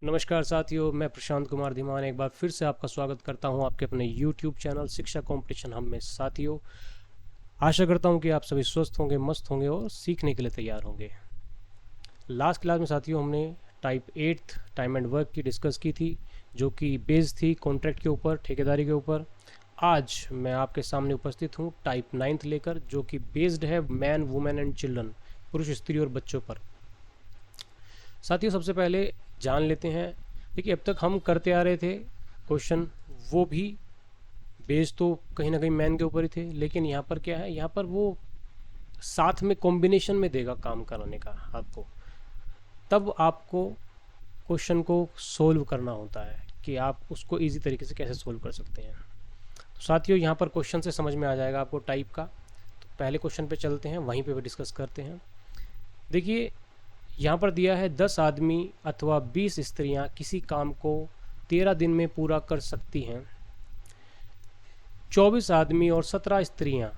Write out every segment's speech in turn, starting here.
नमस्कार साथियों, मैं प्रशांत कुमार धीमान एक बार फिर से आपका स्वागत करता हूं आपके अपने YouTube चैनल शिक्षा कंपटीशन हम में। साथियों, आशा करता हूं कि आप सभी स्वस्थ होंगे, मस्त होंगे और सीखने के लिए तैयार होंगे। लास्ट क्लास में साथियों हमने टाइप 8 टाइम एंड वर्क की डिस्कस की थी, जो कि बेस्ड थी कॉन्ट्रैक्ट के ऊपर, ठेकेदारी के ऊपर। आज मैं आपके सामने उपस्थित हूं टाइप 9 लेकर, जो कि बेस्ड है मैन, वुमेन एंड चिल्ड्रन, पुरुष, स्त्री और बच्चों पर। साथियों, सबसे पहले जान लेते हैं। देखिए, अब तक हम करते आ रहे थे क्वेश्चन, वो भी बेस तो कहीं ना कहीं मैन के ऊपर ही थे, लेकिन यहाँ पर क्या है, यहाँ पर वो साथ में कॉम्बिनेशन में देगा काम कराने का आपको, तब आपको क्वेश्चन को सोल्व करना होता है कि आप उसको इजी तरीके से कैसे सोल्व कर सकते हैं। तो साथियों, यहाँ पर क्वेश्चन से समझ में आ जाएगा आपको टाइप का। तो पहले क्वेश्चन पे चलते हैं, वहीं पे डिस्कस करते हैं। देखिए, यहाँ पर दिया है 10 आदमी अथवा 20 स्त्रियाँ किसी काम को 13 दिन में पूरा कर सकती हैं। 24 आदमी और 17 स्त्रियाँ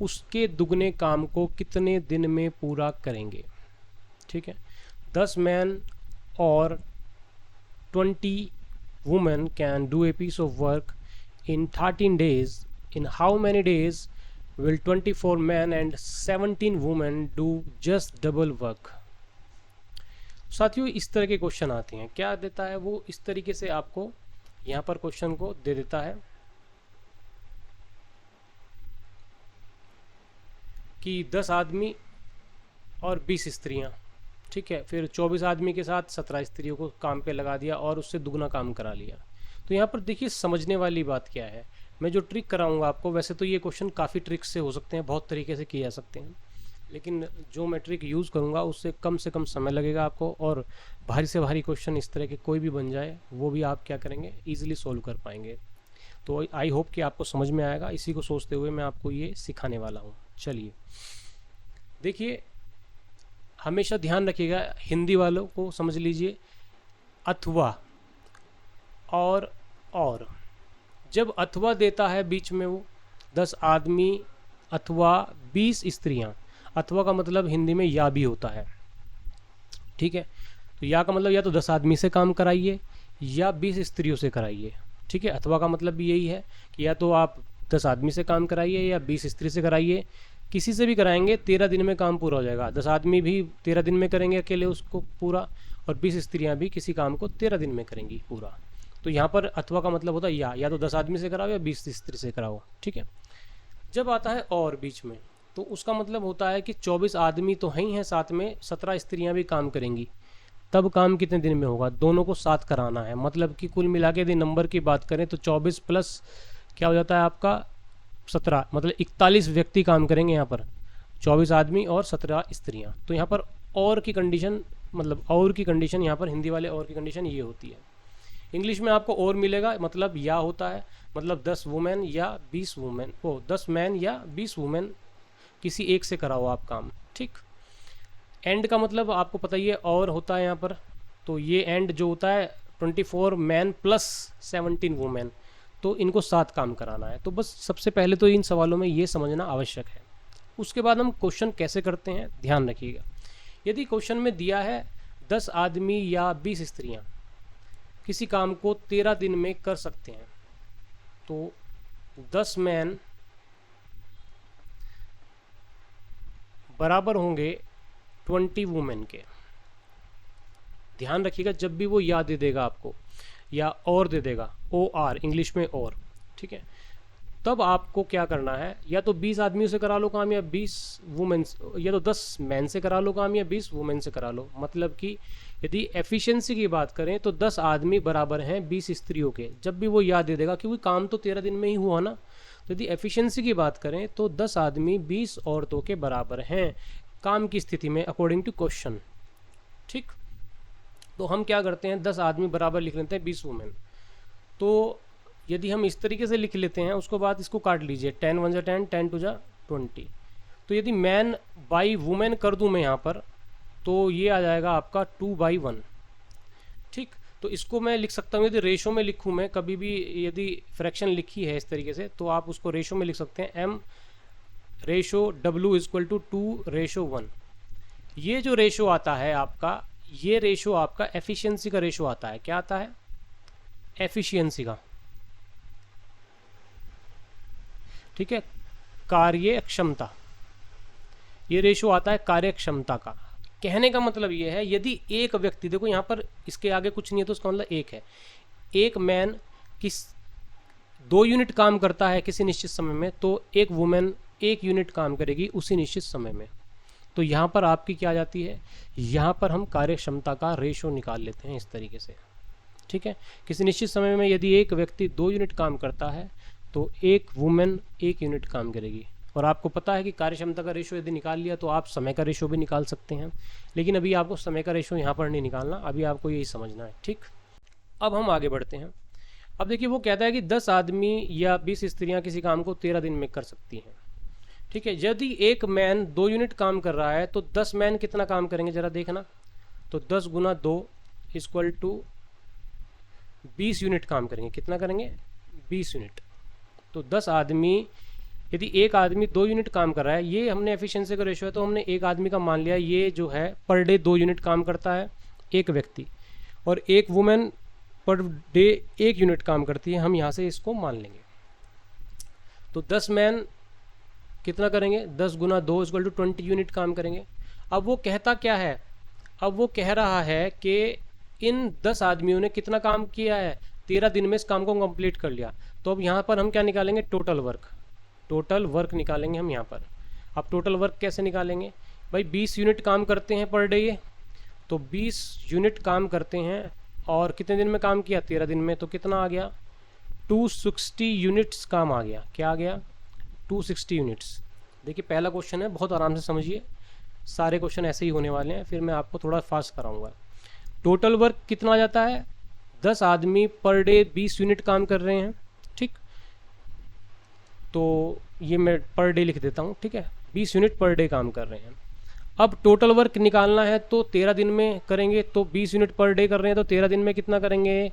उसके दुगने काम को कितने दिन में पूरा करेंगे। ठीक है, 10 मैन और 20 women can do a piece of work in 13 days. In how many days will 24 men and 17 women do just double work? साथियों, इस तरह के क्वेश्चन आते हैं। क्या देता है वो, इस तरीके से आपको यहाँ पर क्वेश्चन को दे देता है कि 10 आदमी और 20 स्त्रियाँ, ठीक है, फिर 24 आदमी के साथ 17 स्त्रियों को काम पे लगा दिया और उससे दुगना काम करा लिया। तो यहाँ पर देखिए, समझने वाली बात क्या है। मैं जो ट्रिक कराऊंगा आपको, वैसे तो ये क्वेश्चन काफ़ी ट्रिक्स से हो सकते हैं, बहुत तरीके से किए जा सकते हैं, लेकिन जो मैं ट्रिक यूज़ करूँगा उससे कम समय लगेगा आपको, और भारी से भारी क्वेश्चन इस तरह के कोई भी बन जाए वो भी आप क्या करेंगे, ईजिली सोल्व कर पाएंगे। तो आई होप कि आपको समझ में आएगा। इसी को सोचते हुए मैं आपको ये सिखाने वाला हूँ। चलिए देखिए, हमेशा ध्यान रखिएगा, हिंदी वालों को समझ लीजिए, अथवा और जब अथवा देता है बीच में वो 10 आदमी अथवा 20 स्त्रियां, अथवा का मतलब हिंदी में या भी होता है। ठीक है, तो या का मतलब या तो 10 आदमी से काम कराइए या 20 स्त्रियों से कराइए। ठीक है, अथवा का मतलब भी यही है कि या तो आप 10 आदमी से काम कराइए या 20 स्त्री से कराइए, किसी से भी कराएंगे 13 दिन में काम पूरा हो जाएगा। 10 आदमी भी 13 दिन में करेंगे अकेले उसको पूरा, और 20 स्त्रियां भी किसी काम को 13 दिन में करेंगी पूरा। तो यहाँ पर अथवा का मतलब होता है या तो 10 आदमी से कराओ या 20 स्त्री से कराओ। ठीक है, जब आता है और बीच में, तो उसका मतलब होता है कि 24 आदमी तो हैं ही हैं, साथ में 17 स्त्रियां भी काम करेंगी। तब काम कितने दिन में होगा, दोनों को साथ कराना है। मतलब कि कुल मिला के यदि नंबर की बात करें तो 24 प्लस क्या हो जाता है आपका 17, मतलब 41 व्यक्ति काम करेंगे यहाँ पर, 24 आदमी और 17 स्त्रियाँ। तो यहाँ पर और की कंडीशन, मतलब और की कंडीशन यहाँ पर हिंदी वाले और की कंडीशन ये होती है। इंग्लिश में आपको और मिलेगा, मतलब या होता है, मतलब 10 वुमेन या 20 वुमेन, 10 मैन या 20 वुमेन, किसी एक से कराओ आप काम। ठीक, एंड का मतलब आपको पता ही है, और होता है यहाँ पर। तो ये एंड जो होता है 24 मैन प्लस 17 वुमेन, तो इनको साथ काम कराना है। तो बस सबसे पहले तो इन सवालों में ये समझना आवश्यक है। उसके बाद हम क्वेश्चन कैसे करते हैं, ध्यान रखिएगा। यदि क्वेश्चन में दिया है 10 आदमी या 20 स्त्रियां किसी काम को 13 दिन में कर सकते हैं, तो 10 मैन बराबर होंगे 20 वुमेन के। ध्यान रखिएगा, जब भी वो या दे देगा आपको या और दे देगा, ओ आर इंग्लिश में और, ठीक है, तब आपको क्या करना है, या तो 20 आदमियों से करा लो काम या 20 वुमेन, या तो 10 मैन से करा लो काम या 20 वुमेन से करा लो। मतलब कि यदि एफिशिएंसी की बात करें तो 10 आदमी बराबर हैं 20 स्त्रियों के, जब भी वो याद दे देगा, क्योंकि काम तो 13 दिन में ही हुआ ना। तो यदि एफिशिएंसी की बात करें तो 10 आदमी 20 औरतों के बराबर हैं काम की स्थिति में, अकॉर्डिंग टू क्वेश्चन। ठीक, तो हम क्या करते हैं, 10 आदमी बराबर लिख लेते हैं 20 वुमेन। तो यदि हम इस तरीके से लिख लेते हैं, उसके बाद इसको काट लीजिए, 10 1 जा 10, 10 2 जा 20। तो यदि मैन बाई वुमेन कर दूं मैं यहाँ पर, तो ये आ जाएगा आपका 2/1। ठीक, तो इसको मैं लिख सकता हूँ, यदि रेशो में लिखूँ मैं कभी भी, यदि फ्रैक्शन लिखी है इस तरीके से, तो आप उसको रेशो में लिख सकते हैं, m रेशो W = 2/1। ये जो रेशो आता है आपका, ये रेशो आपका एफिशिएंसी का रेशो आता है। क्या आता है? एफिशिएंसी का, ठीक है, कार्य क्षमता, ये रेशो आता है कार्य क्षमता का। कहने का मतलब ये है, यदि एक व्यक्ति, देखो यहाँ पर इसके आगे कुछ नहीं है तो उसका मतलब एक है, एक मैन किस 2 यूनिट काम करता है किसी निश्चित समय में, तो एक वुमेन 1 यूनिट काम करेगी उसी निश्चित समय में। तो यहाँ पर आपकी क्या आ जाती है, यहाँ पर हम कार्य क्षमता का रेशो निकाल लेते हैं इस तरीके से, ठीक है। किसी निश्चित समय में यदि एक व्यक्ति 2 यूनिट काम करता है तो एक वुमेन 1 यूनिट काम करेगी। और आपको पता है कि कार्य क्षमता का रेशो यदि निकाल लिया तो आप समय का रेशो भी निकाल सकते हैं, लेकिन अभी आपको समय का रेशो यहाँ पर नहीं निकालना, अभी आपको यही समझना है, ठीक। अब हम आगे बढ़ते हैं। अब देखिए वो कहता है कि 10 आदमी या 20 स्त्रियां किसी काम को 13 दिन में कर सकती हैं, ठीक है। यदि एक मैन 2 यूनिट काम कर रहा है तो 10 मैन कितना काम करेंगे जरा देखना, तो 10 गुना 2 इक्वल टू 20 यूनिट काम करेंगे। कितना करेंगे? 20 यूनिट। तो 10 आदमी, यदि एक आदमी 2 यूनिट काम कर रहा है, ये हमने एफिशिएंसी का रेशो है तो हमने एक आदमी का मान लिया, ये जो है पर डे 2 यूनिट काम करता है एक व्यक्ति, और एक वुमेन पर डे 1 यूनिट काम करती है, हम यहाँ से इसको मान लेंगे। तो 10 मैन कितना करेंगे? 10 गुना 2 इक्वल टू 20 यूनिट काम करेंगे। अब वो कहता क्या है? अब वो कह रहा है कि इन 10 आदमियों ने कितना काम किया है? 13 दिन में इस काम को कंप्लीट कर लिया। तो अब यहाँ पर हम क्या निकालेंगे? टोटल वर्क, टोटल वर्क निकालेंगे हम यहाँ पर। अब टोटल वर्क कैसे निकालेंगे भाई? 20 यूनिट काम करते हैं पर डे ये, तो 20 यूनिट काम करते हैं और कितने दिन में काम किया? 13 दिन में। तो कितना आ गया? 260 यूनिट्स काम आ गया। क्या आ गया? 260 यूनिट्स। देखिए पहला क्वेश्चन है, बहुत आराम से समझिए, सारे क्वेश्चन ऐसे ही होने वाले हैं, फिर मैं आपको थोड़ा फास्ट कराऊंगा। टोटल वर्क कितना आ जाता है? 10 आदमी पर डे 20 यूनिट काम कर रहे हैं, ठीक। तो ये मैं पर डे लिख देता हूँ, ठीक है, 20 यूनिट पर डे काम कर रहे हैं। अब टोटल वर्क निकालना है तो 13 दिन में करेंगे, तो 20 यूनिट पर डे कर रहे हैं तो 13 दिन में कितना करेंगे?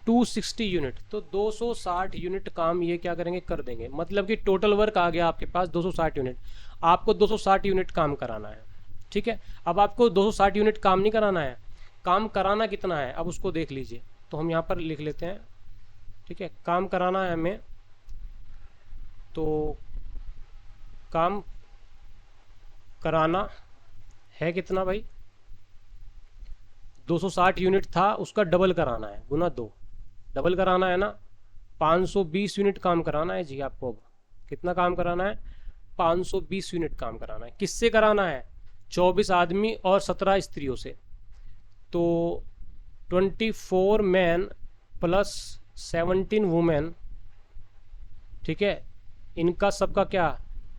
260 यूनिट। तो 260 यूनिट काम ये क्या करेंगे? कर देंगे। मतलब कि टोटल वर्क आ गया आपके पास 260 यूनिट। आपको 260 यूनिट काम कराना है, ठीक है। अब आपको 260 यूनिट काम नहीं कराना है, काम कराना कितना है अब उसको देख लीजिए। तो हम यहाँ पर लिख लेते हैं, ठीक है, काम कराना है हमें, तो काम कराना है कितना भाई? 260 यूनिट था, उसका डबल कराना है, गुना 2, डबल कराना है ना। 520 यूनिट काम कराना है जी आपको। अब कितना काम कराना है? 520 यूनिट काम कराना है। किससे कराना है? 24 आदमी और 17 स्त्रियों से। तो 24 मैन प्लस 17 वुमेन, ठीक है, इनका सबका क्या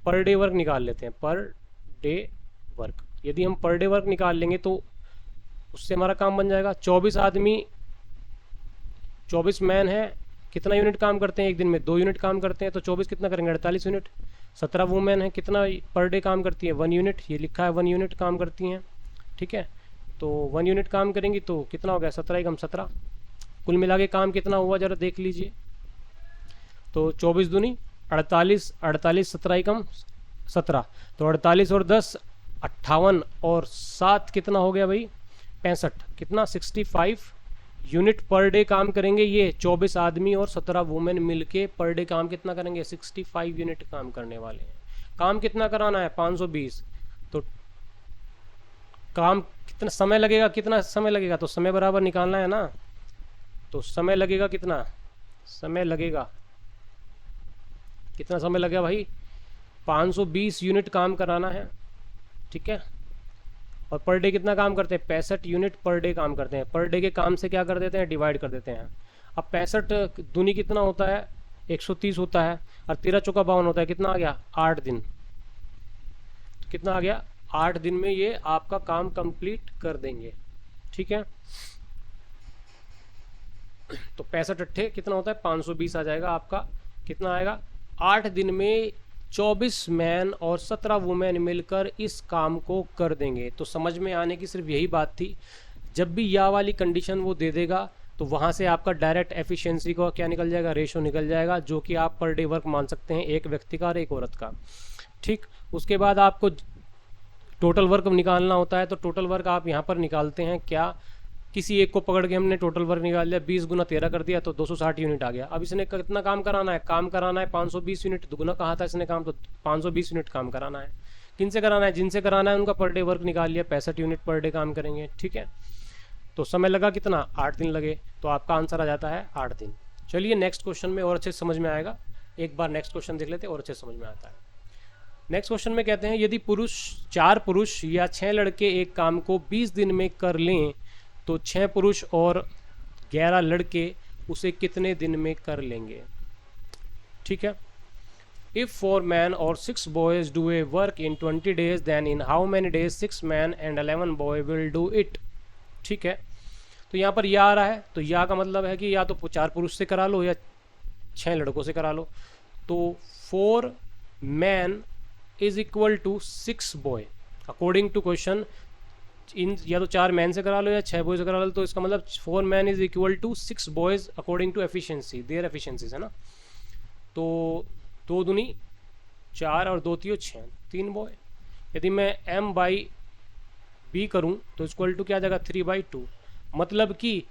पर डे वर्क निकाल लेते हैं, पर डे वर्क। यदि हम पर डे वर्क निकाल लेंगे तो उससे हमारा काम बन जाएगा। 24 आदमी, 24 मैन है, कितना यूनिट काम करते हैं एक दिन में? 2 यूनिट काम करते हैं, तो 24 कितना करेंगे? 48 यूनिट। 17 वुमेन है, कितना पर डे काम करती है? 1 यूनिट, ये लिखा है 1 यूनिट काम करती हैं, ठीक है। तो 1 यूनिट काम करेंगी तो कितना हो गया? 17 कम 17। कुल मिला के काम कितना हुआ जरा देख लीजिए। तो 24 दूनी 48, 48 17 कम 17, तो 48 और 10 58 और 7 कितना हो गया भाई? 65। कितना? 65 यूनिट पर डे काम करेंगे ये 24 आदमी और 17 वुमेन मिलके। पर डे काम कितना करेंगे? 65 यूनिट काम करने वाले हैं। काम कितना कराना है? 520। तो काम कितना समय लगेगा? कितना समय लगेगा? तो समय बराबर निकालना है ना। तो समय लगेगा कितना? समय लगेगा कितना? समय लगेगा भाई 520 यूनिट काम कराना है, ठीक है। और पर डे कितना काम करते हैं? 65 यूनिट पर डे काम करते हैं। पर डे के काम से क्या कर देते हैं? डिवाइड कर देते हैं। अब 65 दूनी कितना होता है? 130 होता है, और 13 चौका 52 होता है। कितना आ गया? 8 दिन। तो कितना आ गया? 8 दिन में ये आपका काम कंप्लीट कर देंगे, ठीक है। तो 65 अट्ठे कितना होता है? 520 आ जाएगा आपका। कितना आएगा? 8 दिन में 24 मैन और 17 वुमेन मिलकर इस काम को कर देंगे। तो समझ में आने की सिर्फ यही बात थी, जब भी या वाली कंडीशन वो दे देगा तो वहाँ से आपका डायरेक्ट एफिशिएंसी का क्या निकल जाएगा? रेशो निकल जाएगा, जो कि आप पर डे वर्क मान सकते हैं एक व्यक्ति का और एक औरत का, ठीक। उसके बाद आपको टोटल वर्क निकालना होता है तो टोटल वर्क आप यहाँ पर निकालते हैं क्या, किसी एक को पकड़ के हमने टोटल वर्क निकाल लिया, 20 गुना 13 कर दिया तो 260 यूनिट आ गया। अब इसने कितना काम कराना है, काम कराना है 520 यूनिट, दुगुना कहा था इसने काम, तो 520 यूनिट काम कराना है। किन से कराना है, जिनसे कराना है उनका पर डे वर्क निकाल लिया, 65 यूनिट पर डे काम करेंगे, ठीक है। तो समय लगा कितना, 8 दिन लगे, तो आपका आंसर आ जाता है 8 दिन। चलिए नेक्स्ट क्वेश्चन में और अच्छे से समझ में आएगा, एक बार नेक्स्ट क्वेश्चन देख लेते हैं और अच्छे से समझ में आता है। नेक्स्ट क्वेश्चन में कहते हैं यदि 4 पुरुष या 6 लड़के एक काम को 20 दिन में कर लें तो 6 पुरुष और 11 लड़के उसे कितने दिन में कर लेंगे, ठीक है। If 4 men or 6 boys do a work in 20 days, then in how many days 6 men and 11 boy will do it, ठीक है। तो यहाँ पर या आ रहा है, तो या का मतलब है कि या तो 4 पुरुष से करा लो या 6 लड़कों से करा लो। तो 4 men is equal to 6 boy according to question, इन या तो 4 मैन से करा लो या 6 बॉयज से करा लो, तो इसका मतलब 4 man is equal to 6 boys according to efficiency, their efficiencies, है ना। तो 2 दूनी 4 और 2 तियो 6, 3 बॉय। यदि मैं m बाई b करूं तो इक्वल टू क्या आ जाएगा, 3/2, मतलब कि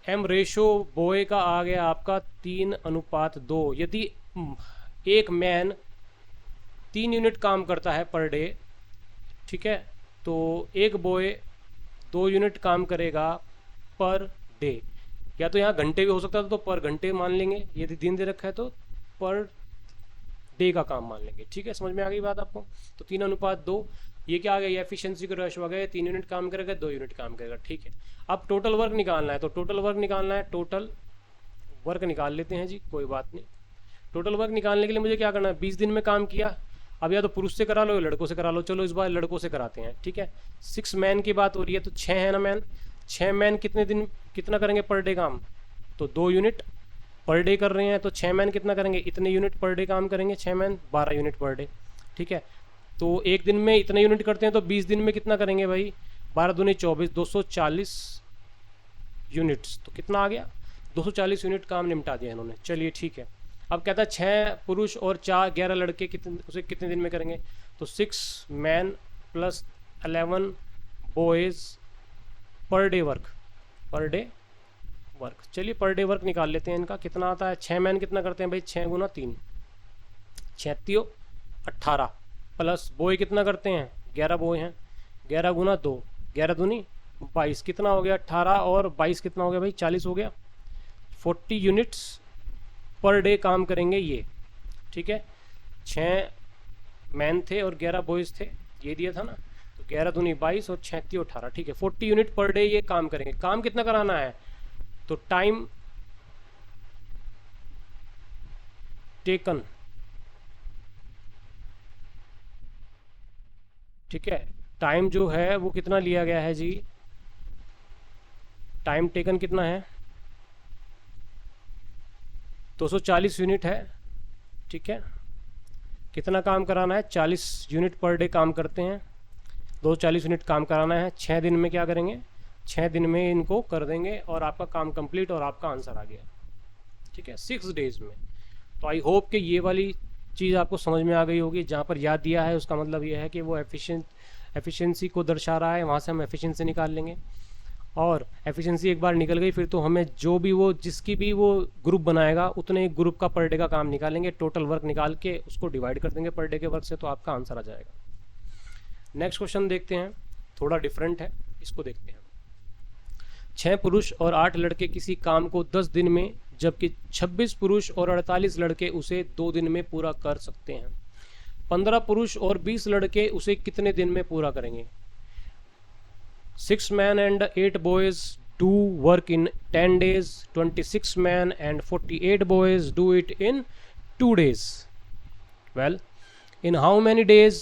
m रेशो बॉय का आ गया आपका 3:2। यदि एक मैन 3 यूनिट काम करता है पर डे, ठीक है, तो एक बॉय 2 यूनिट काम करेगा पर डे। या तो यहाँ घंटे भी हो सकता था तो पर घंटे मान लेंगे, यदि दिन दे रखा है तो पर डे का काम मान लेंगे, ठीक है। समझ में आ गई बात आपको। तो 3:2 ये क्या आ गया, एफिशिएंसी का रेशो आ गया, 3 यूनिट काम करेगा 2 यूनिट काम करेगा, ठीक है। अब टोटल वर्क निकालना है, तो टोटल वर्क निकालना है, टोटल वर्क निकाल लेते हैं जी, कोई बात नहीं। टोटल वर्क निकालने के लिए मुझे क्या करना है, 20 दिन में काम किया, अब या तो पुरुष से करा लो या लड़कों से करा लो, चलो इस बार लड़कों से कराते हैं, ठीक है। 6 मैन की बात हो रही है तो 6 है ना मैन, 6 मैन कितने दिन कितना करेंगे पर डे काम, तो 2 यूनिट पर डे कर रहे हैं, तो 6 मैन कितना करेंगे, इतने यूनिट पर डे काम करेंगे, 6 मैन 12 यूनिट पर डे, ठीक है। तो एक दिन में इतने यूनिट करते हैं तो 20 दिन में कितना करेंगे भाई, 12 दूनी 24, 240 यूनिट्स, तो कितना आ गया, 240 यूनिट काम निपटा दिया इन्होंने। चलिए ठीक है। अब कहता है 6 पुरुष और 11 लड़के उसे कितने दिन में करेंगे, तो 6 man plus 11 boys per day work, चलिए पर डे वर्क निकाल लेते हैं इनका, कितना आता है। 6 मैन कितना करते हैं भाई, 6 गुना 3, 6 18, प्लस बॉय कितना करते हैं, 11 बॉय हैं, 11 गुना 2, 11 दूनी 22, कितना हो गया 18 और 22 कितना हो गया भाई, 40 हो गया। 40 यूनिट्स पर डे काम करेंगे ये, ठीक है। 6 मैन थे और 11 बॉयज़ थे, ये दिया था ना, तो 11 दूनी 22 और 36 18, ठीक है। 40 यूनिट पर डे ये काम करेंगे। काम कितना कराना है, तो टाइम टेकन, ठीक है, टाइम जो है वो कितना लिया गया है जी, टाइम टेकन कितना है, 240 यूनिट है, ठीक है। कितना काम कराना है, 40 यूनिट पर डे काम करते हैं, 240 यूनिट काम कराना है। 6 दिन में क्या करेंगे, 6 दिन में इनको कर देंगे और आपका काम कंप्लीट और आपका आंसर आ गया, ठीक है, 6 डेज में। तो आई होप कि ये वाली चीज़ आपको समझ में आ गई होगी। जहाँ पर याद दिया है उसका मतलब ये है कि वो एफिशिएंसी को दर्शा रहा है, वहाँ से हम एफिशिएंसी निकाल लेंगे, और एफिशिएंसी एक बार निकल गई फिर तो हमें जो भी वो जिसकी भी वो ग्रुप बनाएगा उतने ग्रुप का पर डे का काम निकालेंगे, टोटल वर्क निकाल के उसको डिवाइड कर देंगे पर डे के वर्क से, तो आपका आंसर आ जाएगा। नेक्स्ट क्वेश्चन देखते हैं, थोड़ा डिफरेंट है, इसको देखते हैं। 6 पुरुष और 8 लड़के किसी काम को 10 दिन में, जबकि 26 पुरुष और 48 लड़के उसे 2 दिन में पूरा कर सकते हैं। 15 पुरुष और 20 लड़के उसे कितने दिन में पूरा करेंगे। 6 men and 8 boys do work in 10 days, 26 men and 48 boys do it in 2 days. Well, in how many days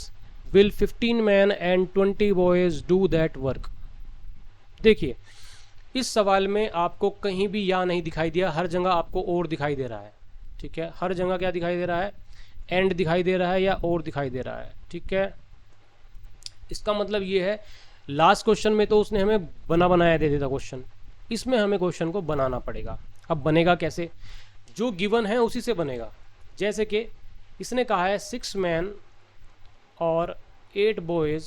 will 15 men and 20 boys do that work? देखिए इस सवाल में आपको कहीं भी या नहीं दिखाई दिया, हर जगह आपको और दिखाई दे रहा है, ठीक है। हर जगह क्या दिखाई दे रहा है, एंड दिखाई दे रहा है या और दिखाई दे रहा है, ठीक है। इसका मतलब ये है लास्ट क्वेश्चन में तो उसने हमें बनाया दे देता क्वेश्चन, इसमें हमें क्वेश्चन को बनाना पड़ेगा। अब बनेगा कैसे, जो गिवन है उसी से बनेगा। जैसे कि इसने कहा है 6 मैन और 8 बॉयज़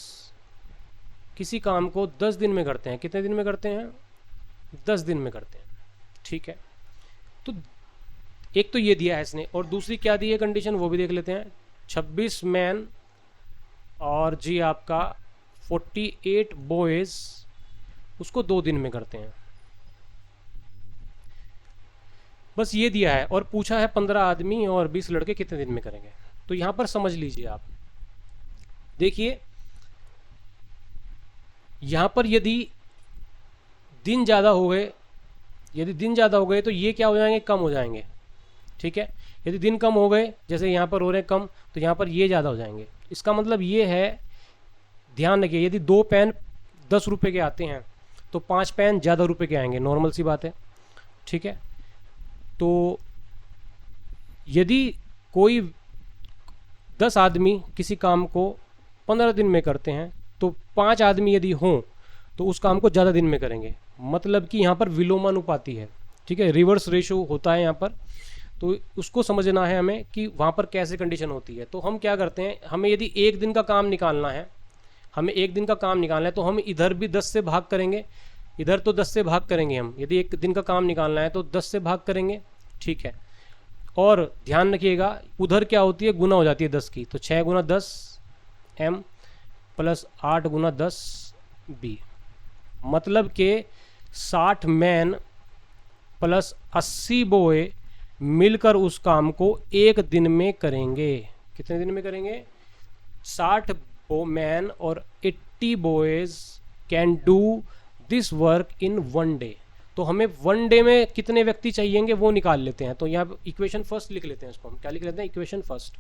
किसी काम को 10 दिन में करते हैं। कितने दिन में करते हैं? 10 दिन में करते हैं। ठीक है, तो एक तो ये दिया है इसने, और दूसरी क्या दी है कंडीशन वो भी देख लेते हैं। 26 मैन और जी आपका 48 बॉयज़ उसको 2 दिन में करते हैं। बस ये दिया है, और पूछा है 15 आदमी और 20 लड़के कितने दिन में करेंगे। तो यहाँ पर समझ लीजिए आप, देखिए यहाँ पर यदि दिन ज़्यादा हो गए, तो ये क्या हो जाएंगे? कम हो जाएंगे। ठीक है, यदि दिन कम हो गए, जैसे यहाँ पर हो रहे हैं कम, तो यहाँ पर ये ज़्यादा हो जाएंगे। इसका मतलब ये है, ध्यान रखिए, यदि 2 पेन 10 रुपये के आते हैं तो 5 पेन ज़्यादा रुपये के आएंगे, नॉर्मल सी बात है। ठीक है, तो यदि कोई 10 आदमी किसी काम को 15 दिन में करते हैं तो 5 आदमी यदि हों तो उस काम को ज़्यादा दिन में करेंगे। मतलब कि यहाँ पर विलोमानुपाती है। ठीक है, रिवर्स रेशो होता है यहाँ पर, तो उसको समझना है हमें कि वहाँ पर कैसे कंडीशन होती है। तो हम क्या करते हैं, हमें यदि 1 दिन का काम निकालना है, तो हम इधर भी 10 से भाग करेंगे, इधर तो 10 से भाग करेंगे हम। यदि 1 दिन का काम निकालना है तो 10 से भाग करेंगे। ठीक है, और ध्यान रखिएगा उधर क्या होती है, गुना हो जाती है 10 की, तो 6 गुना 10 m प्लस 8 गुना 10 b, मतलब के 60 मैन प्लस 80 बॉय मिलकर उस काम को 1 दिन में करेंगे। कितने दिन में करेंगे? 60 मैन और 80 boys can do this work in 1 day. तो हमें 1 डे में कितने व्यक्ति चाहिएंगे वो निकाल लेते हैं। तो यहाँ इक्वेशन फर्स्ट लिख लेते हैं, इसको हम क्या लिख लेते हैं? Equation first.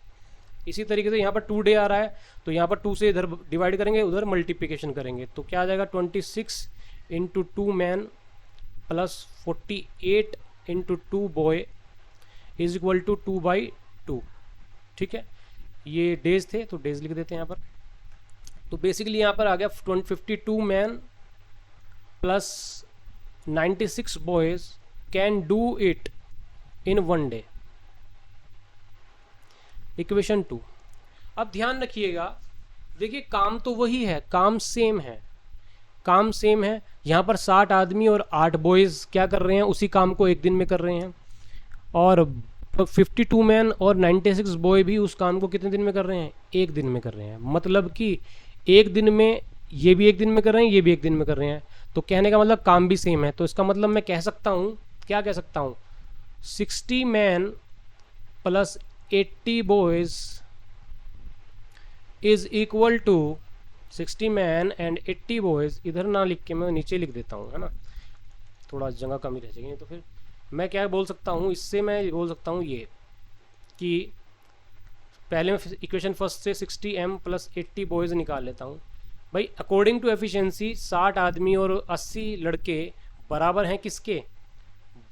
इसी तरीके से यहाँ पर 2 डे आ रहा है, तो यहाँ पर 2 से इधर डिवाइड करेंगे, उधर मल्टीप्लिकेशन करेंगे, तो क्या आ जाएगा? 26 into 2 man plus 48 into 2 boy is equal to 2/2। ठीक है, ये डेज थे तो डेज लिख देते हैं यहाँ पर। तो बेसिकली यहाँ पर आ गया 52 man plus 96 boys can do it in 1 day. Equation 2। अब ध्यान रखिएगा, देखिए काम तो वही है, काम सेम है, यहाँ पर 60 आदमी और 8 बॉयज़ क्या कर रहे हैं? उसी काम को 1 दिन में कर रहे हैं। और 52 मैन और 96 बॉय भी उस काम को कितने दिन में कर रहे हैं? 1 दिन में कर रहे हैं। मतलब कि 1 दिन में ये भी 1 दिन में कर रहे हैं, ये भी 1 दिन में कर रहे हैं। तो कहने का मतलब काम भी सेम है। तो इसका मतलब मैं कह सकता हूँ, क्या कह सकता हूँ? 60 man plus 80 boys is equal to 60 man and 80 boys. इधर ना लिख के मैं नीचे लिख देता हूँ, है ना, थोड़ा जगह कमी रह जाएगी। तो फिर मैं क्या बोल सकता हूँ, इससे मैं बोल सकता हूँ ये कि पहले मैं इक्वेशन फर्स्ट से 60m प्लस 80 बॉयज़ निकाल लेता हूँ। भाई अकॉर्डिंग टू एफिशिएंसी 60 आदमी और 80 लड़के बराबर हैं किसके?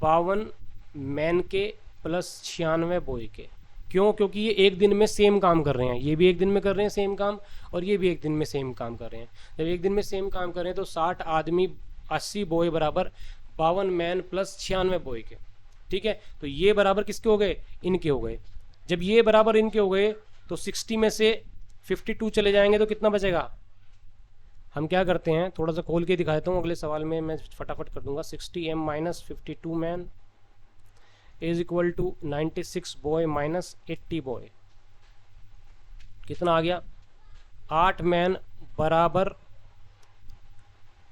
52 मैन के प्लस 96 बॉय के। क्यों? क्योंकि ये 1 दिन में सेम काम कर रहे हैं, ये भी 1 दिन में कर रहे हैं सेम काम, और ये भी 1 दिन में सेम काम कर रहे हैं। जब 1 दिन में सेम काम कर रहे हैं तो 60 आदमी 80 बॉय बराबर 52 मैन प्लस 96 बॉय के। ठीक है, तो ये बराबर किसके हो गए? इनके हो गए। जब ये बराबर इनके हो गए तो 60 में से 52 चले जाएंगे तो कितना बचेगा? हम क्या करते हैं, थोड़ा सा खोल के दिखा देता हूँ, अगले सवाल में मैं फटाफट कर दूंगा। 60m minus 52 man is equal to 96 boy minus 80 boy. कितना आ गया? 8 मैन बराबर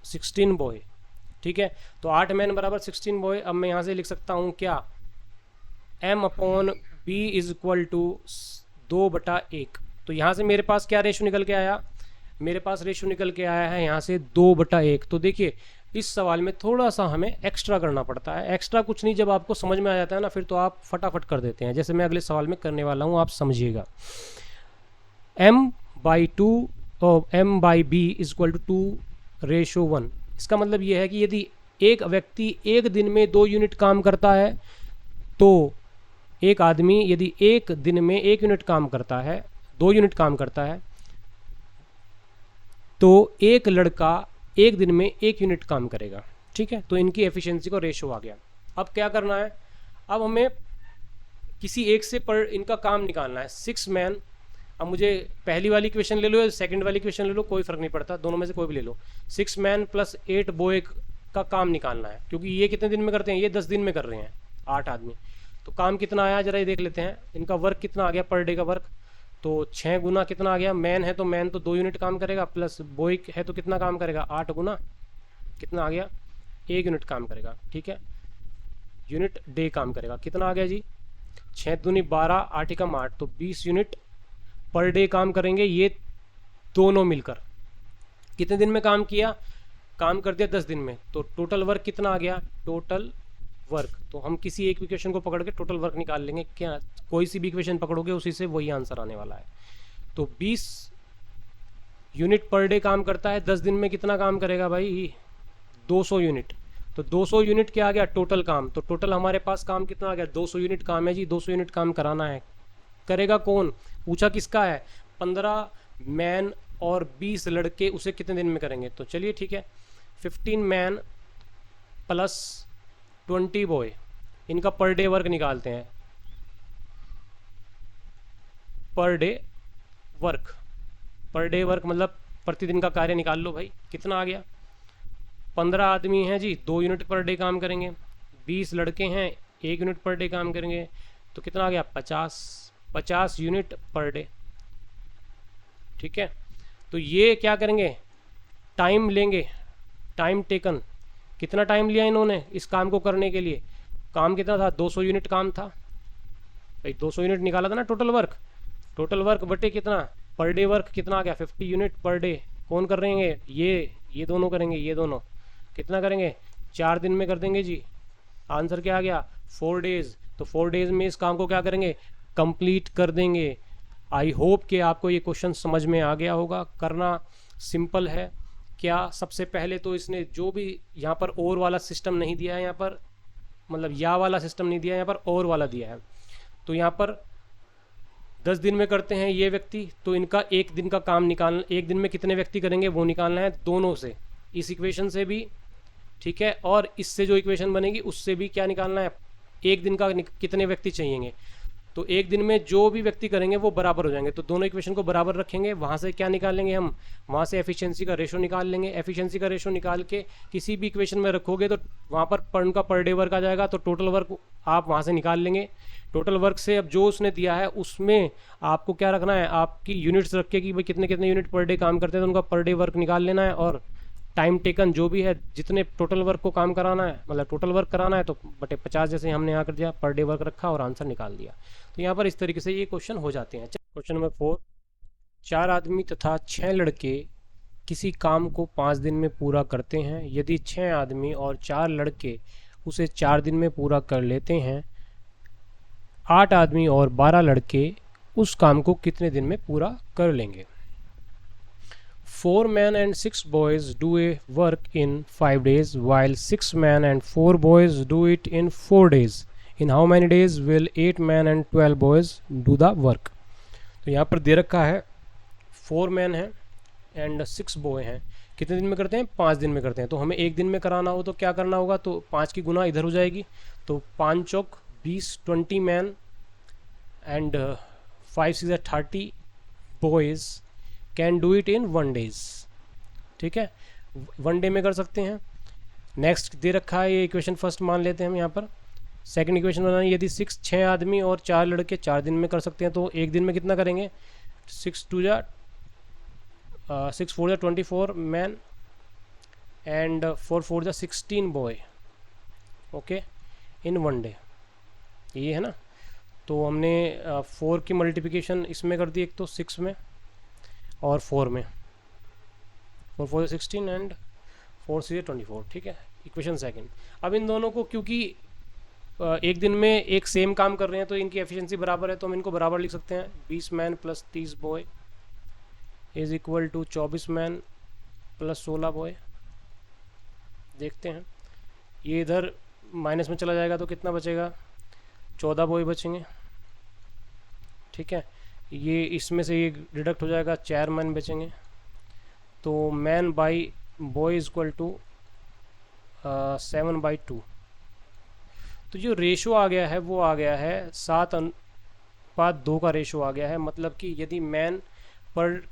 16 बॉय। ठीक है, तो 8 मैन बराबर 16 बॉय। अब मैं यहाँ से लिख सकता हूँ क्या? m/b is equal to 2/1। तो यहाँ से मेरे पास क्या रेशो निकल के आया? मेरे पास रेशो निकल के आया है यहाँ से 2/1। तो देखिए इस सवाल में थोड़ा सा हमें एक्स्ट्रा करना पड़ता है। एक्स्ट्रा कुछ नहीं, जब आपको समझ में आ जाता है ना फिर तो आप फटाफट कर देते हैं। जैसे मैं अगले सवाल में करने वाला हूँ, आप समझिएगा। m/b is equal to 2:1। इसका मतलब ये है कि यदि एक व्यक्ति 1 दिन में 2 यूनिट काम करता है, तो एक आदमी यदि 1 दिन में 1 यूनिट काम करता है, 2 यूनिट काम करता है, तो एक लड़का 1 दिन में 1 यूनिट काम करेगा। ठीक है, तो इनकी एफिशिएंसी का रेशो आ गया। अब क्या करना है? अब हमें किसी एक से पर इनका काम निकालना है। 6 मैन अब मुझे पहली वाली इक्वेशन ले लो या सेकंड वाली इक्वेशन ले लो, कोई फ़र्क नहीं पड़ता, दोनों में से कोई भी ले लो। 6 मैन प्लस 8 बॉय का काम निकालना है, क्योंकि ये कितने दिन में करते हैं, ये 10 दिन में कर रहे हैं 8 आदमी। तो काम कितना आया जरा ये देख लेते हैं, इनका वर्क कितना आ गया पर डे का वर्क। तो 6 गुना कितना आ गया, मैन है तो मैन तो 2 यूनिट काम करेगा, प्लस बॉय है तो कितना काम करेगा, 8 गुना कितना आ गया, 1 यूनिट काम करेगा। ठीक है, यूनिट डे काम करेगा, कितना आ गया जी, 6 दूनी 12, 8 एकम 8, तो 20 यूनिट पर डे काम करेंगे ये दोनों मिलकर। कितने दिन में काम किया, काम कर दिया 10 दिन में, तो टोटल वर्क कितना आ गया, टोटल वर्क। तो हम किसी एक इक्वेशन को पकड़ के टोटल वर्क निकाल लेंगे, क्या कोई सी भी इक्वेशन पकड़ोगे उसी से वही आंसर आने वाला है। तो 20 यूनिट पर डे काम करता है, 10 दिन में कितना काम करेगा भाई, 200 यूनिट। तो 200 यूनिट क्या आ गया, टोटल काम। तो टोटल हमारे पास काम कितना आ गया, 200 यूनिट काम है जी, 200 यूनिट काम कराना है। करेगा कौन, पूछा किसका है, 15 मैन और 20 लड़के, उसे कितने दिन में करेंगे। तो चलिए ठीक है, 15 मैन प्लस 20 बॉय, इनका पर डे वर्क निकालते हैं। Per day work, per day work मतलब प्रतिदिन का कार्य निकाल लो भाई, कितना आ गया, 15 आदमी हैं जी, 2 यूनिट पर डे काम करेंगे, 20 लड़के हैं 1 यूनिट पर डे काम करेंगे, तो कितना आ गया 50 यूनिट पर डे। ठीक है, तो ये क्या करेंगे, टाइम लेंगे, टाइम टेकन, कितना टाइम लिया इन्होंने इस काम को करने के लिए, काम कितना था, 200 यूनिट काम था भाई, 200 यूनिट निकाला था ना टोटल वर्क, टोटल वर्क बटे कितना, पर डे वर्क कितना आ गया, 50 यूनिट पर डे। कौन कर रहे हैं, ये दोनों करेंगे, ये दोनों कितना करेंगे, 4 दिन में कर देंगे जी। आंसर क्या आ गया, 4 डेज। तो 4 डेज में इस काम को क्या करेंगे, कंप्लीट कर देंगे। आई होप कि आपको ये क्वेश्चन समझ में आ गया होगा। करना सिंपल है। क्या, सबसे पहले तो इसने जो भी यहाँ पर और वाला सिस्टम नहीं दिया है, यहाँ पर मतलब या वाला सिस्टम नहीं दिया है, यहाँ पर और वाला दिया है। तो यहाँ पर 10 दिन में करते हैं ये व्यक्ति, तो इनका 1 दिन का काम निकालना, 1 दिन में कितने व्यक्ति करेंगे वो निकालना है दोनों से, इस इक्वेशन से भी, ठीक है, और इससे जो इक्वेशन बनेगी उससे भी क्या निकालना है, 1 दिन का कितने व्यक्ति चाहिएंगे। तो 1 दिन में जो भी व्यक्ति करेंगे वो बराबर हो जाएंगे, तो दोनों इक्वेशन को बराबर रखेंगे। वहाँ से क्या निकालेंगे हम, वहाँ से एफिशिएंसी का रेशो निकाल लेंगे। एफिशिएंसी का रेशो निकाल के किसी भी इक्वेशन में रखोगे तो वहाँ पर उनका पर डे वर्क आ जाएगा, तो टोटल वर्क आप वहाँ से निकाल लेंगे। टोटल वर्क से अब जो उसने दिया है उसमें आपको क्या रखना है, आपकी यूनिट्स रख के कि भाई कितने कितने यूनिट पर डे काम करते हैं, तो उनका पर डे वर्क निकाल लेना है, और टाइम टेकन जो भी है, जितने टोटल वर्क को काम कराना है, मतलब टोटल वर्क कराना है, तो बटे 50 जैसे हमने यहाँ कर दिया, पर डे वर्क रखा और आंसर निकाल दिया। तो यहाँ पर इस तरीके से ये क्वेश्चन हो जाते हैं। क्वेश्चन नंबर 4, 4 आदमी तथा 6 लड़के किसी काम को 5 दिन में पूरा करते हैं। यदि 6 आदमी और 4 लड़के उसे 4 दिन में पूरा कर लेते हैं, 8 आदमी और 12 लड़के उस काम को कितने दिन में पूरा कर लेंगे। 4 men and 6 boys do a work in 5 days, while 6 men and 4 boys do it in 4 days. In how many days will 8 men and 12 boys do the work? तो यहाँ पर दे रखा है 4 men हैं एंड 6 boy हैं, कितने दिन में करते हैं, 5 दिन में करते हैं। तो हमें 1 दिन में कराना हो तो क्या करना होगा, तो 5 की गुना इधर हो जाएगी, तो 5 चौक 20, 20 man and 5 6 30 boys can do it in 1 days. ठीक है, 1 डे में कर सकते हैं। नेक्स्ट दे रखा है, ये इक्वेशन फर्स्ट मान लेते हैं हम यहाँ पर। सेकंड इक्वेशन बनानी, यदि 6 आदमी और 4 लड़के 4 दिन में कर सकते हैं, तो 1 दिन में कितना करेंगे, 6 4 24 man and 4 4 16 boy, okay, in 1 day. ये है ना, तो हमने 4 की मल्टीप्लिकेशन इसमें कर दी, एक तो 6 में और 4 में, 4 4 16 एंड 4 6 24। ठीक है, इक्वेशन सेकंड। अब इन दोनों को क्योंकि 1 दिन में एक सेम काम कर रहे हैं तो इनकी एफिशिएंसी बराबर है, तो हम इनको बराबर लिख सकते हैं। 20 man plus 30 boy is equal to 24 man plus 16 boy. देखते हैं, ये इधर माइनस में चला जाएगा तो कितना बचेगा, 14 बॉय बचेंगे। ठीक है, ये इसमें से ये डिडक्ट हो जाएगा, 4 मैन बचेंगे, तो man by boy is equal to 7/2। तो जो रेशो आ गया है वो आ गया है 7 1:2 का रेशो आ गया है। मतलब कि यदि man per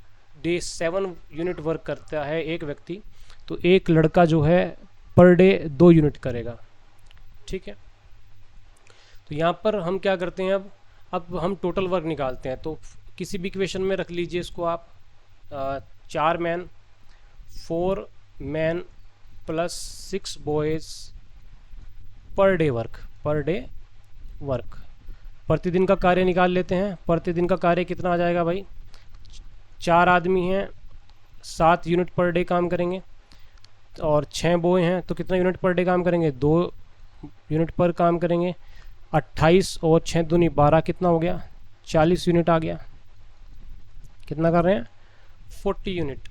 day 7 unit work करता है एक व्यक्ति, तो एक लड़का जो है पर डे 2 यूनिट करेगा। ठीक है, तो यहाँ पर हम क्या करते हैं, अब हम टोटल वर्क निकालते हैं। तो किसी भी इक्वेशन में रख लीजिए इसको आप, 4 man 4 man plus 6 boys per day work. प्रतिदिन का कार्य निकाल लेते हैं। प्रतिदिन का कार्य कितना आ जाएगा भाई, 4 आदमी हैं 7 यूनिट पर डे काम करेंगे, और 6 बॉय हैं तो कितना यूनिट पर डे काम करेंगे, 2 यूनिट पर काम करेंगे। 28 और 6 दूनी 12, कितना हो गया, 40 यूनिट आ गया। कितना कर रहे हैं, 40 यूनिट।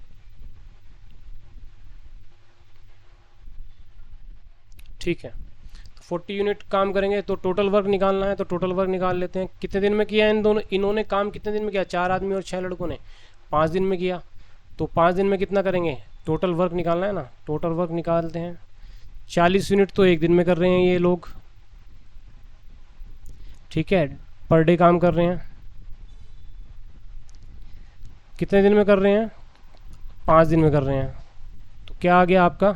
ठीक है, तो 40 यूनिट काम करेंगे, तो टोटल वर्क निकालना है। तो टोटल वर्क निकाल लेते हैं। कितने दिन में किया इन्होंने काम कितने दिन में किया, 4 आदमी और 6 लड़कों ने 5 दिन में किया। तो 5 दिन में कितना करेंगे, टोटल वर्क निकालना है ना। टोटल वर्क निकालते हैं। 40 यूनिट तो एक दिन में कर रहे हैं ये लोग। ठीक है, पर डे काम कर रहे हैं। कितने दिन में कर रहे हैं, 5 दिन में कर रहे हैं। तो क्या आ गया आपका,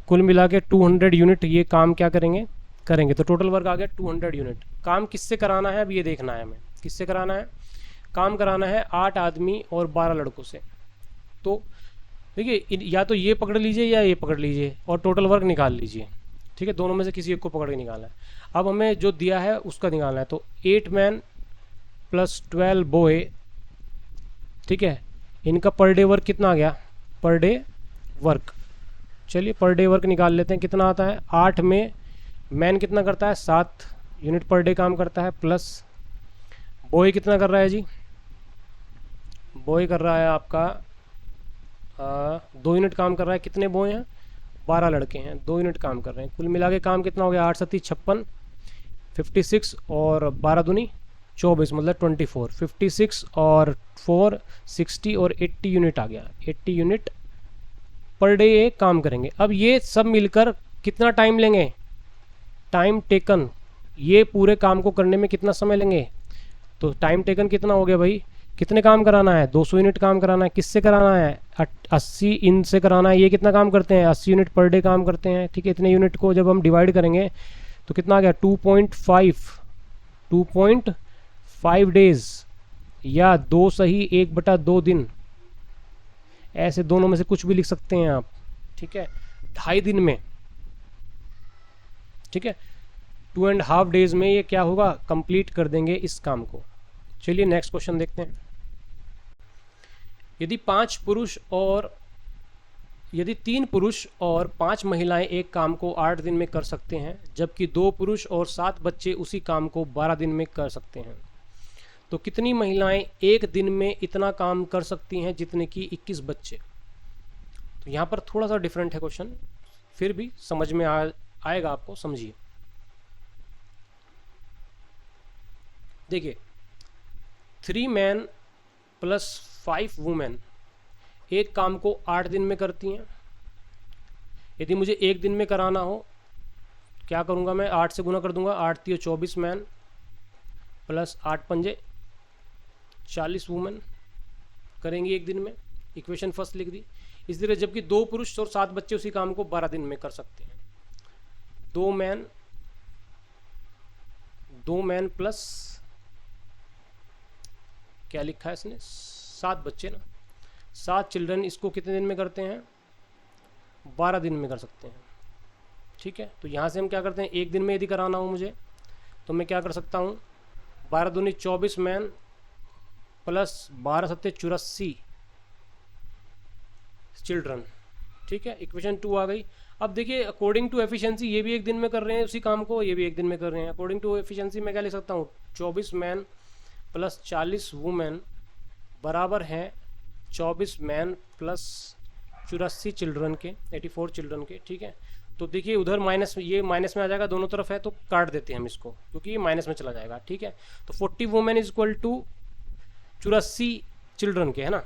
कुल मिला के 200 यूनिट ये काम क्या करेंगे। तो टोटल वर्क आ गया 200 यूनिट। काम किससे कराना है, अब ये देखना है हमें किससे कराना है। काम कराना है 8 आदमी और 12 लड़कों से। तो देखिए, या तो ये पकड़ लीजिए या ये पकड़ लीजिए और टोटल वर्क निकाल लीजिए। ठीक है, दोनों में से किसी एक को पकड़ के निकालना है। अब हमें जो दिया है उसका निकालना है। तो 8 मैन प्लस 12 बॉय, ठीक है, इनका पर डे वर्क कितना आ गया, पर डे वर्क। चलिए पर डे वर्क निकाल लेते हैं, कितना आता है। 8 में मैन कितना करता है, 7 यूनिट पर डे काम करता है, प्लस बॉय कितना कर रहा है जी, बॉय कर रहा है आपका 2 यूनिट काम कर रहा है। कितने बॉय हैं, 12 लड़के हैं, 2 यूनिट काम कर रहे हैं। कुल मिला के काम कितना हो गया, 8 सत्ती 56, 56 और 12 दूनी 24, मतलब 24। 56 और 4 60 और 80 यूनिट आ गया। 80 यूनिट पर डे ये काम करेंगे। अब ये सब मिलकर कितना टाइम लेंगे, टाइम टेकन, ये पूरे काम को करने में कितना समय लेंगे। तो टाइम टेकन कितना हो गया भाई, कितने काम कराना है, 200 यूनिट काम कराना है। किससे कराना है, 80 इनसे कराना है। ये कितना काम करते हैं, 80 यूनिट पर डे काम करते हैं। ठीक है, इतने यूनिट को जब हम डिवाइड करेंगे तो कितना आ गया, 2.5 डेज, या 2 सही 1/2 दिन, ऐसे दोनों में से कुछ भी लिख सकते हैं आप। ठीक है, 2.5 दिन में, ठीक है, 2.5 डेज में ये क्या होगा, कंप्लीट कर देंगे इस काम को। चलिए नेक्स्ट क्वेश्चन देखते हैं। यदि 3 पुरुष और 5 महिलाएं एक काम को 8 दिन में कर सकते हैं, जबकि 2 पुरुष और 7 बच्चे उसी काम को 12 दिन में कर सकते हैं, तो कितनी महिलाएं एक दिन में इतना काम कर सकती हैं जितने कि 21 बच्चे। तो यहाँ पर थोड़ा सा डिफरेंट है क्वेश्चन, फिर भी समझ में आएगा आपको, समझिए। देखिए, 3 मैन प्लस 5 वुमेन एक काम को 8 दिन में करती हैं। यदि मुझे एक दिन में कराना हो, क्या करूँगा मैं, 8 से गुना कर दूंगा। 8 3 24 मैन प्लस 8 पंजे 40 वुमेन करेंगी एक दिन में। इक्वेशन फर्स्ट लिख दी। इसी तरह जबकि 2 पुरुष और 7 बच्चे उसी काम को 12 दिन में कर सकते हैं। 2 मैन प्लस क्या लिखा है इसने, 7 बच्चे ना, 7 चिल्ड्रन इसको कितने दिन में करते हैं, 12 दिन में कर सकते हैं। ठीक है, तो यहाँ से हम क्या करते हैं, एक दिन में यदि कराना हो मुझे तो मैं क्या कर सकता हूँ, 12 दूनी 24 मैन प्लस 12 सत्ते 84 चिल्ड्रन। ठीक है, इक्वेशन 2 आ गई। अब देखिए, अकॉर्डिंग टू एफिशिएंसी ये भी एक दिन में कर रहे हैं उसी काम को, ये भी एक दिन में कर रहे हैं। अकॉर्डिंग टू एफिशिएंसी मैं क्या लिख सकता हूँ, 24 मैन प्लस 40 वुमेन बराबर हैं 24 मैन प्लस 84 चिल्ड्रन के, 84 चिल्ड्रन के। ठीक है, तो देखिए उधर माइनस, ये माइनस में आ जाएगा, दोनों तरफ है तो काट देते हैं हम इसको, क्योंकि ये माइनस में चला जाएगा। ठीक है, तो 40 women is equal to 84 children के, है ना,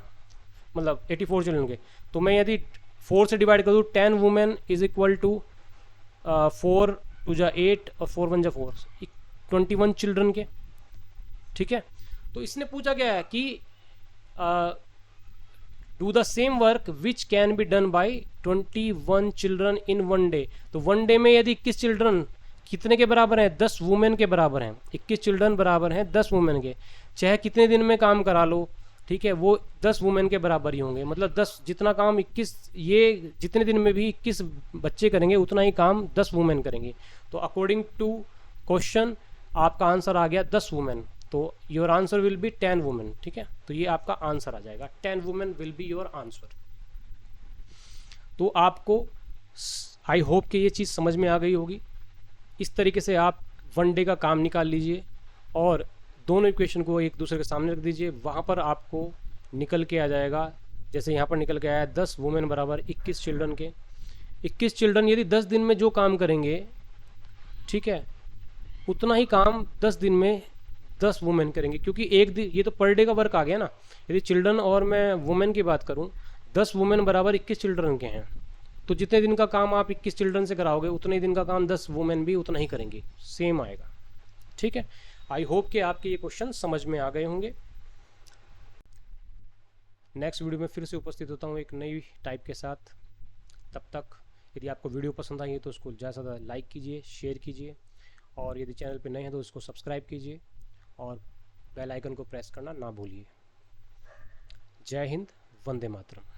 मतलब 84 चिल्ड्रन के। तो मैं यदि 4 से डिवाइड कर दूँ, 10 वुमेन इज इक्वल टू 4 2 जा 8 और 4 1 जा 4, 21 चिल्ड्रन के। ठीक है। तो इसने पूछा क्या है कि do the same work which can be done by 21 children in one day. तो वन डे में यदि 21 चिल्ड्रन कितने के बराबर हैं, 10 वुमेन के बराबर हैं। 21 चिल्ड्रन बराबर हैं 10 वुमेन के, चाहे कितने दिन में काम करा लो, ठीक है, वो 10 वुमेन के बराबर ही होंगे। मतलब 10 जितना काम 21, ये जितने दिन में भी 21 बच्चे करेंगे उतना ही काम 10 वुमेन करेंगे। तो अकॉर्डिंग टू क्वेश्चन आपका आंसर आ गया 10 वुमेन। तो your answer will be 10 women. ठीक है, तो ये आपका आंसर आ जाएगा, 10 women will be your answer. तो आपको आई होप कि ये चीज़ समझ में आ गई होगी। इस तरीके से आप वन डे का काम निकाल लीजिए और दोनों इक्वेशन को एक दूसरे के सामने रख दीजिए, वहाँ पर आपको निकल के आ जाएगा। जैसे यहाँ पर निकल के आया 10 वुमेन बराबर 21 चिल्ड्रन के। 21 चिल्ड्रन यदि 10 दिन में जो काम करेंगे, ठीक है, उतना ही काम 10 दिन में 10 वुमेन करेंगे, क्योंकि एक दिन ये तो पर डे का वर्क आ गया ना। यदि चिल्ड्रन और मैं वुमेन की बात करूँ, 10 वुमेन बराबर 21 चिल्ड्रन के हैं, तो जितने दिन का काम आप 21 चिल्ड्रन से कराओगे उतने दिन का काम 10 वुमेन भी उतना ही करेंगी, सेम आएगा। ठीक है, आई होप कि आपके ये क्वेश्चन समझ में आ गए होंगे। नेक्स्ट वीडियो में फिर से उपस्थित होता हूँ एक नई टाइप के साथ। तब तक यदि आपको वीडियो पसंद आई है तो उसको ज़्यादा से ज़्यादा लाइक कीजिए, शेयर कीजिए, और यदि चैनल पर नए हैं तो उसको सब्सक्राइब कीजिए और बेल आइकन को प्रेस करना ना भूलिए। जय हिंद, वंदे मातरम।